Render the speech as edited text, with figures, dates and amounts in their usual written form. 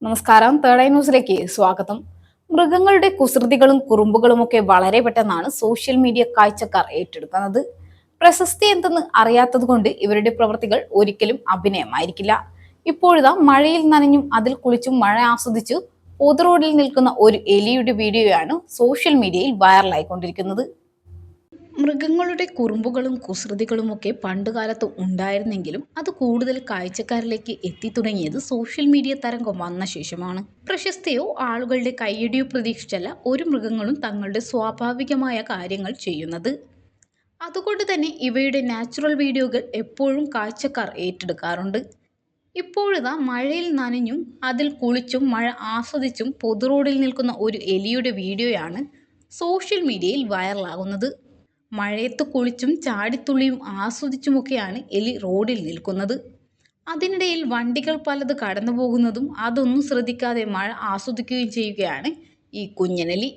നമസ്കാരം. Third eye ന്യൂസിലേക്ക് സ്വാഗതം. മൃഗങ്ങളുടെ കുസൃതികളും കുറുമ്പുകളുമൊക്കെ വളരെ പെട്ടെന്നാണ് സോഷ്യൽ മീഡിയ കാഴ്ചക്കാർ ഏറ്റെടുക്കുന്നത്. പ്രശസ്തി എന്തെന്ന് അറിയാത്തത് കൊണ്ട് ഇവരുടെ പ്രവൃത്തികൾ ഒരിക്കലും അഭിനയമായിരിക്കില്ല. ഇപ്പോഴിതാ മഴയിൽ നനഞ്ഞും അതിൽ കുളിച്ചും മഴ ആസ്വദിച്ചു പൊതുറോഡിൽ നിൽക്കുന്ന ഒരു എലിയുടെ വീഡിയോയാണ് സോഷ്യൽ മീഡിയയിൽ വൈറലായിക്കൊണ്ടിരിക്കുന്നത്. മൃഗങ്ങളുടെ കുറുമ്പുകളും കുസൃതികളുമൊക്കെ പണ്ടുകാലത്ത് ഉണ്ടായിരുന്നെങ്കിലും അത് കൂടുതൽ കാഴ്ചക്കാരിലേക്ക് എത്തിത്തുടങ്ങിയത് സോഷ്യൽ മീഡിയ തരംഗം വന്ന ശേഷമാണ്. പ്രശസ്തിയോ ആളുകളുടെ കയ്യടിയോ പ്രതീക്ഷിച്ചല്ല ഒരു മൃഗങ്ങളും തങ്ങളുടെ സ്വാഭാവികമായ കാര്യങ്ങൾ ചെയ്യുന്നത്. അതുകൊണ്ട് തന്നെ ഇവയുടെ നാച്ചുറൽ വീഡിയോകൾ എപ്പോഴും കാഴ്ചക്കാർ ഏറ്റെടുക്കാറുണ്ട്. ഇപ്പോഴിതാ മഴയിൽ നനഞ്ഞും അതിൽ കുളിച്ചും മഴ ആസ്വദിച്ചും പൊതുറോഡിൽ നിൽക്കുന്ന ഒരു എലിയുടെ വീഡിയോയാണ് സോഷ്യൽ മീഡിയയിൽ വൈറലാകുന്നത്. മഴയത്ത് കുളിച്ചും ചാടിത്തുള്ളിയും ആസ്വദിച്ചുമൊക്കെയാണ് എലി റോഡിൽ നിൽക്കുന്നത്. അതിനിടയിൽ വണ്ടികൾ പലത് കടന്നു പോകുന്നതും അതൊന്നും ശ്രദ്ധിക്കാതെ മഴ ആസ്വദിക്കുകയും ചെയ്യുകയാണ് ഈ കുഞ്ഞനെലി.